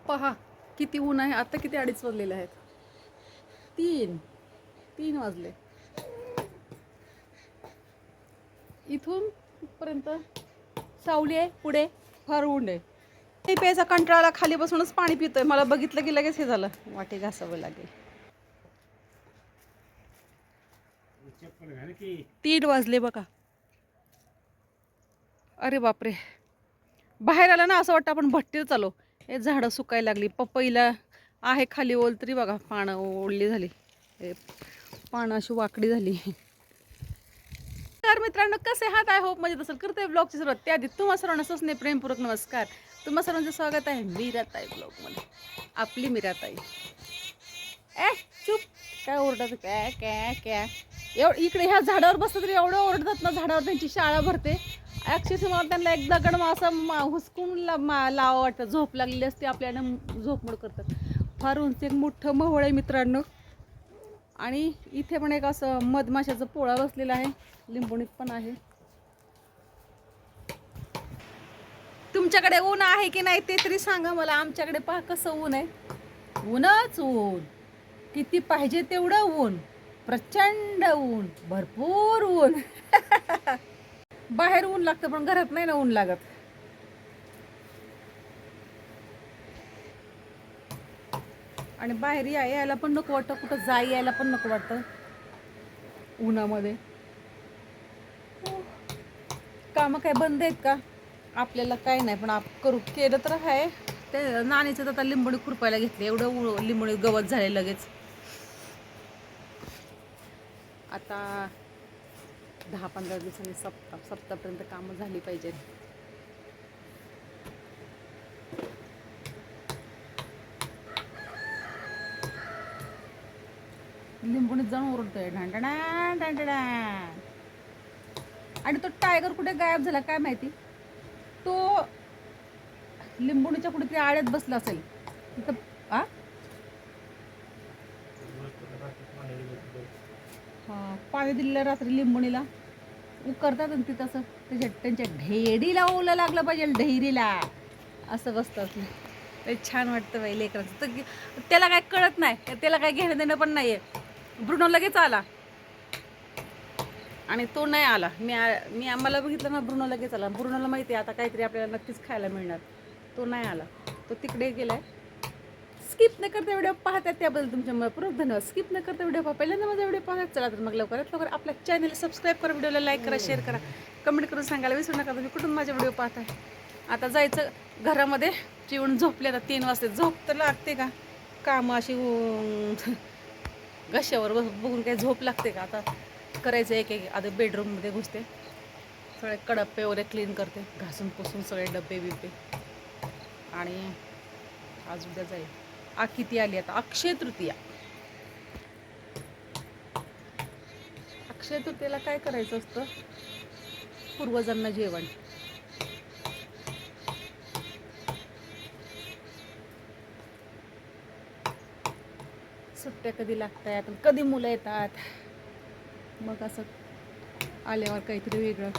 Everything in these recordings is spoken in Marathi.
पहा किती ऊन आहे. आता किती 2:30 वाजलेले आहेत. 3 वाजले. इथून पर्यंत सावली आहे, पुढे फार ऊन आहे. ते प्यायचा कंटाळा, खाली बसूनच पाणी पितोय. मला बघितलं की लगेच हे झालं, वाटे घासावं लागेल. 3 वाजले बघा. अरे बापरे, बाहेर आलं ना असं वाटतं आपण भट्टीत चालो. हे झाडं सुकायला लागली. पपईला आहे खाली ओल तरी बघा पानं ओढली झाली. पानं अशी वाकडी झाली. तर मित्रांनो, कसे आहात? आय होप मजेत असेल. करते ब्लॉगची सुरुवात त्याआधी तुम्हा सर्वांना ससने प्रेमपूर्वक नमस्कार. तुम्हा सर्वांचं स्वागत आहे मीराताई ब्लॉगमध्ये. आपली मीराताई. चुप, काय ओरडत काय काय काय इकडे ह्या झाडावर बसतं तरी एवढं ओरडतात ना. झाडावर त्यांची शाळा भरते. अक्षरशः मला त्यांना एक दगड असं हुसकून लावा वाटतं. झोप लागलेली असते आपल्याला, झोपमोड करतात. फार उंच एक मोठं मोहोळ आहे मित्रांनो. आणि इथे पण एक असं मधमाशाचं पोळा बसलेला आहे. लिंबोणीत पण आहे. तुमच्याकडे ऊन आहे की नाही ते तरी सांगा मला. आमच्याकडे पहा कसं ऊन आहे. ऊनच ऊन, किती पाहिजे तेवढं ऊन. प्रचंड ऊन, भरपूर ऊन. बाहेर ऊन लागतं पण घरात नाही ना ऊन लागत. आणि बाहेर यायला पण नको वाटतं, कुठं यायला पण नको वाटतं उन्हामध्ये. कामं काय बंद आहेत का? आपल्याला काय नाही, पण करू केलं तर आहे. ते नाणीचं तर आता लिंबोणी खुरपायला घेतले. एवढं लिंबोणी गवत झाले लगेच. आता 10-15 दिवसांनी सप्तापर्यंत कामं झाली पाहिजे. लिंबोणीत जाऊन ओरडतोय ढांडणा ढांडणा. आणि तो टायगर कुठे गायब झाला काय माहिती. तो लिंबोणीच्या कुठेतरी आड्यात बसला असेल तिथं. पाणी दिलेलं रात्री लिंबोणीला उकरतात आणि तिथं असं त्यांच्या ढेरीला ओलं लागलं पाहिजे. ढेरीला असं बसतात. ते छान वाटतं बाई लेकरांचं. तर त्याला काय कळत नाही, त्याला काय घेणं देणं पण नाहीये. ब्रुनो लगेच आला आणि तो नाही आला. मी आम्हाला बघितलं ना, ब्रुनो लगेच आला. ब्रुनोला माहिती आहे आता काहीतरी आपल्याला नक्कीच खायला मिळणार. तो नाही आला, तो तिकडे गेलाय. स्किप न करता व्हिडिओ पाहतात त्याबद्दल तुमच्या मनपूर्वक धन्यवाद. स्किप न करता व्हिडिओ पहिल्यांदा माझा व्हिडिओ पाहतात. चला तर मग लवकरात लवकर आपल्या चॅनल सबस्क्राईब करा, व्हिडिओला लाईक करा, शेअर करा, कमेंट करून सांगायला विसरू नका तुम्ही कुठून माझे व्हिडिओ पाहताय. आता जायचं घरामध्ये. जेवण झोपले. आता 3 वाजता. झोप तर लागते का? कामं अशी घशावर बघून काही झोप लागते का? आता करायचं एक आता बेडरूममध्ये घुसते, सगळे कडप्पे वगैरे क्लीन करते, घासून पुसून सगळे डब्बे बिब्बे. आणि आज उद्या जाईल. किती आली आता? अक्षय तृतीया. अक्षय तृतीयेला काय करायचं असतं? पूर्वजांना जेवण. सुट्ट्या कधी लागतात, कधी मुलं येतात, मग असं आल्यावर काहीतरी वेगळं.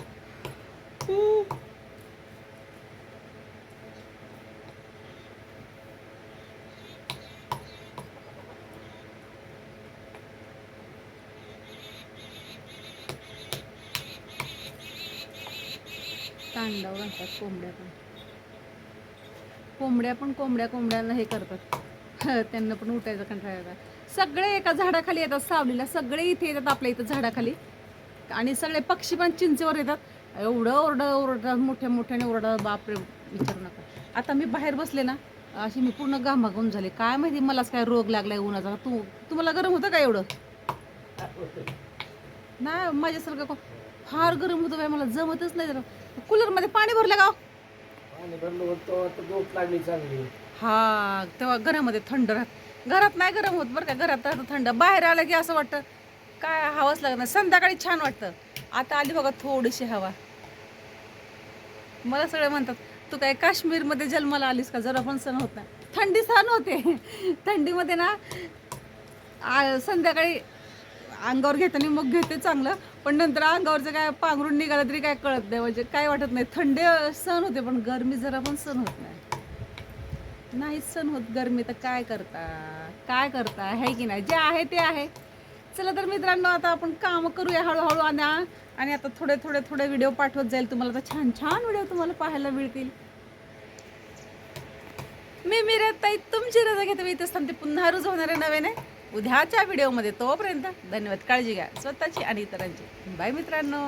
तांडाव घालतात कोंबड्यांना हे करतात. त्यांना पण उठायचं कंटाळा येतात. सगळे एका झाडाखाली येतात सावलीला. सगळे इथे येतात आपल्या इथं झाडाखाली. आणि सगळे पक्षी पण चिंचेवर येतात. एवढं ओरडतात, मोठ्याने ओरडतात, बापरे विचारू नका. आता मी बाहेर बसले ना, अशी मी पूर्ण घामाघूम झाले. काय माहिती मलाच काय रोग लागलाय उन्हाचा. तुम्हाला गरम होतं का एवढं? नाही, माझ्यासारखं फार गरम होतं बाई. मला जमतच नाही. जरा कूलरमध्ये पाणी भरलं का? झोप लागली चांगली. हा, तेव्हा घरामध्ये थंड राहत. घरात नाही गरम होत बरं का. घरात राहतं थंड. बाहेर आलं की असं वाटतं काय हवाच लागणार. संध्याकाळी छान वाटतं. आता आली बघा थोडीशी हवा. मला सगळे म्हणतात तू काय काश्मीरमध्ये जन्माला आलीस का? जरा पण सण होत नाही. थंडी सहन होते. थंडीमध्ये ना संध्याकाळी अंगावर घेताना मग घेते चांगलं, पण नंतर अंगावरचं काय पांघरून निघालं तरी काय कळत नाही. म्हणजे काय वाटत नाही. थंडी सहन होते पण गरमी जरा पण सहन होत नाही. नाही सण होत गरमी तर काय करता, काय करता आहे की नाही, जे आहे ते आहे. चला तर मित्रांनो, आता आपण काम करूया हळूहळू आणि आता थोडे थोडे थोडे व्हिडिओ पाठवत जाईल तुम्हाला, तर छान छान व्हिडिओ तुम्हाला पाहायला मिळतील. मी मिरताई तुमची रजा घेते, मी इथेच थांबते. पुन्हा रोज होणारे नव्याने उद्याच्या व्हिडिओमध्ये. तोपर्यंत धन्यवाद. काळजी घ्या स्वतःची आणि इतरांची. बाय मित्रांनो.